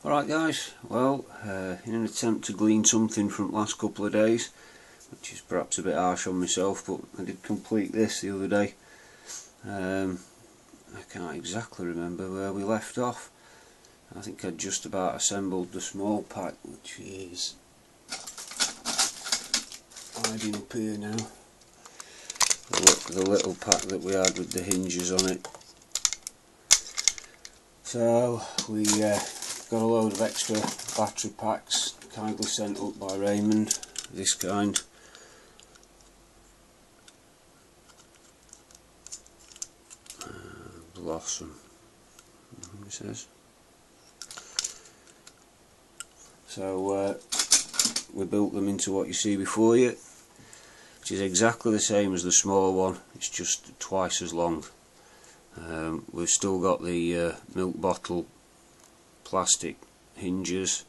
Alright guys, well, in an attempt to glean something from the last couple of days, which is perhaps a bit harsh on myself, but I did complete this the other day. I can't exactly remember where we left off. I think I'd just about assembled the small pack, which is hiding up here now. The little pack that we had with the hinges on it. So we got a load of extra battery packs kindly sent up by Raymond, this kind. Blossom, it says. So we built them into what you see before you, which is exactly the same as the smaller one, it's just twice as long. We've still got the milk bottle plastic hinges.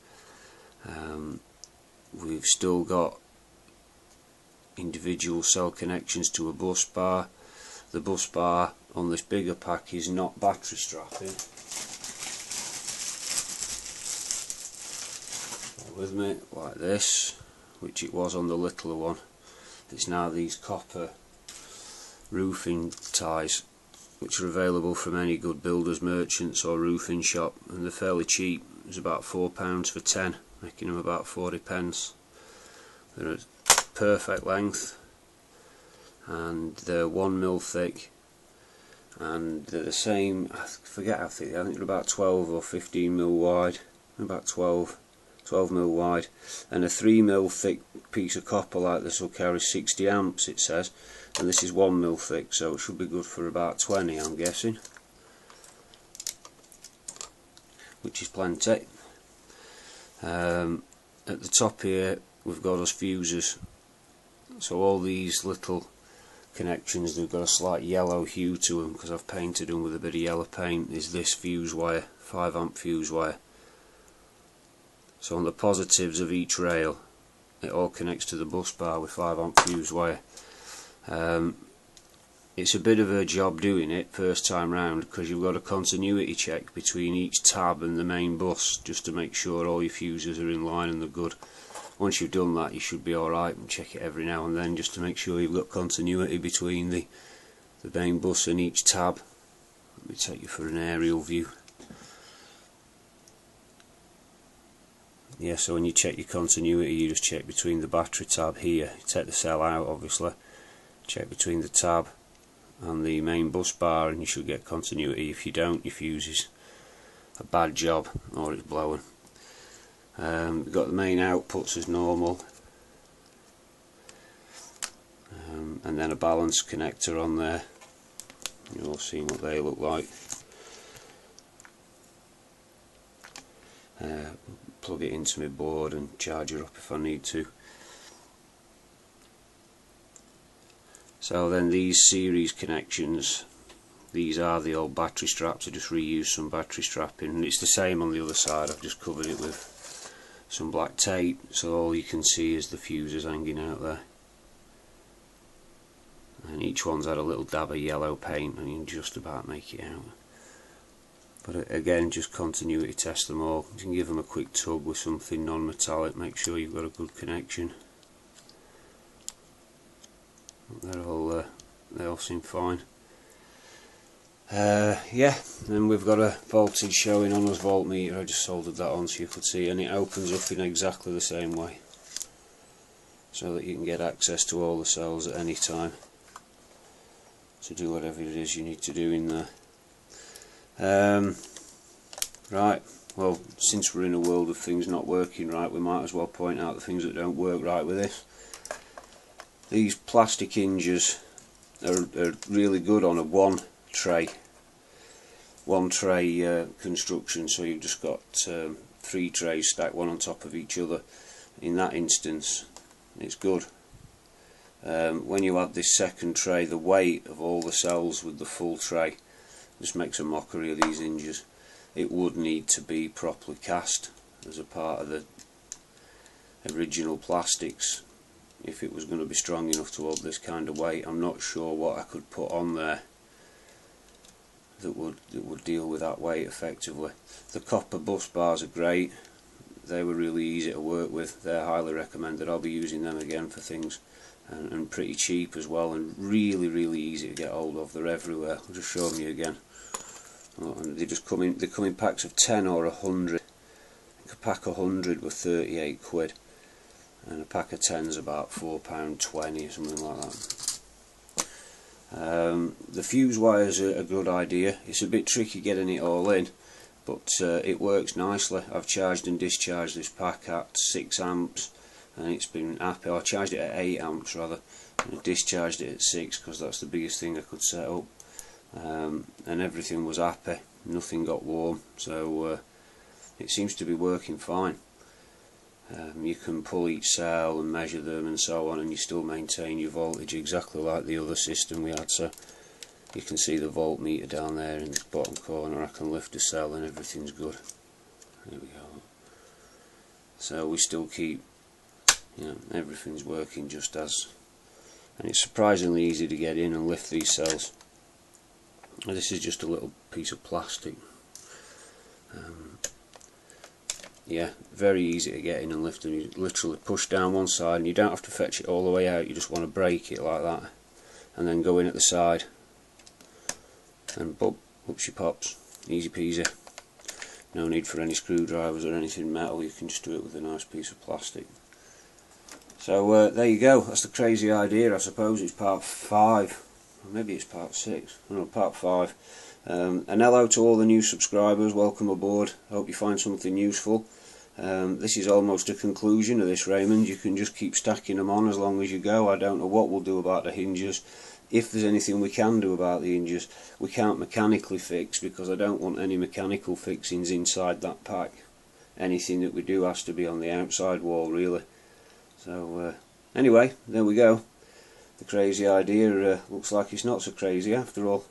We've still got individual cell connections to a bus bar. The bus bar on this bigger pack is not battery strapping. Bear with me, like this, which it was on the littler one. It's now these copper roofing ties, which are available from any good builders merchants or roofing shop, and they're fairly cheap. It's about £4 for 10, making them about 40p. They're at perfect length, and they're 1mm thick, and they're the same, I forget how thick, I think they're about 12 or 15mm wide, about 12mm wide, and a 3mm thick piece of copper like this will carry 60 amps, it says, and this is 1mm thick, so it should be good for about 20, I'm guessing, which is plenty. At the top here we've got us fuses, so all these little connections, they've got a slight yellow hue to them because I've painted them with a bit of yellow paint. Is this fuse wire, 5A fuse wire. So on the positives of each rail it all connects to the bus bar with 5A fuse wire. It's a bit of a job doing it first time round because you've got a continuity check between each tab and the main bus just to make sure all your fuses are in line and they're good. Once you've done that you should be alright, and check it every now and then just to make sure you've got continuity between the main bus and each tab. Let me take you for an aerial view. Yeah, so when you check your continuity you just check between the battery tab here, you take the cell out obviously, check between the tab and the main bus bar and you should get continuity. If you don't, your fuse is a bad job or it's blowing. We've got the main outputs as normal, and then a balance connector on there. You've all seen what they look like. Plug it into my board and charge it up if I need to. So then these series connections, these are the old battery straps. I just reused some battery strapping, and it's the same on the other side. I've just covered it with some black tape so all you can see is the fuses hanging out there, and each one's had a little dab of yellow paint and you can just about make it out. But again, just continuity test them all. You can give them a quick tug with something non-metallic, make sure you've got a good connection. They all seem fine. Yeah, then we've got a voltage showing on us voltmeter. I just soldered that on so you could see, and it opens up in exactly the same way so that you can get access to all the cells at any time to do whatever it is you need to do in there. Right, well, since we're in a world of things not working right, we might as well point out the things that don't work right with this. These plastic hinges are really good on a one tray construction, so you've just got 3 trays stacked one on top of each other. In that instance it's good. When you add this second tray, the weight of all the cells with the full tray just makes a mockery of these hinges. It would need to be properly cast as a part of the original plastics if it was going to be strong enough to hold this kind of weight. I'm not sure what I could put on there that would deal with that weight effectively. The copper bus bars are great. They were really easy to work with. They're highly recommended. I'll be using them again for things, and pretty cheap as well, and really easy to get hold of. They're everywhere. I'll just show them you again. And they just come in packs of 10 or 100. I think a pack of 100 were 38 quid, and a pack of 10's about £4.20 or something like that. The fuse wires are a good idea. It's a bit tricky getting it all in, but it works nicely. I've charged and discharged this pack at 6 amps, and it's been happy. I charged it at 8 amps rather, and I discharged it at 6 because that's the biggest thing I could set up, and everything was happy. Nothing got warm, so it seems to be working fine. You can pull each cell and measure them and so on, and you still maintain your voltage exactly like the other system we had. So you can see the voltmeter down there in the bottom corner. I can lift a cell and everything's good. There we go. So we still keep, everything's working just as, and it's surprisingly easy to get in and lift these cells. This is just a little piece of plastic. Yeah, very easy to get in and lift them. You literally push down one side, and you don't have to fetch it all the way out. You just want to break it like that, and then go in at the side, and boom, up she pops. Easy peasy. No need for any screwdrivers or anything metal. You can just do it with a nice piece of plastic. So there you go. That's the crazy idea. I suppose it's part 5, or maybe it's part 6. I don't know, part 5. And hello to all the new subscribers. Welcome aboard. I hope you find something useful. This is almost a conclusion of this Raymond. You can just keep stacking them on as long as you go. I don't know what we'll do about the hinges. If there's anything we can do about the hinges, we can't mechanically fix, because I don't want any mechanical fixings inside that pack. Anything that we do has to be on the outside wall, really. So anyway, there we go. The crazy idea looks like it's not so crazy after all.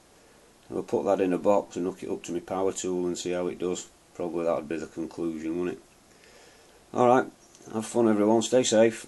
I'll put that in a box and hook it up to my power tool and see how it does. Probably that would be the conclusion, wouldn't it? Alright, have fun everyone, stay safe.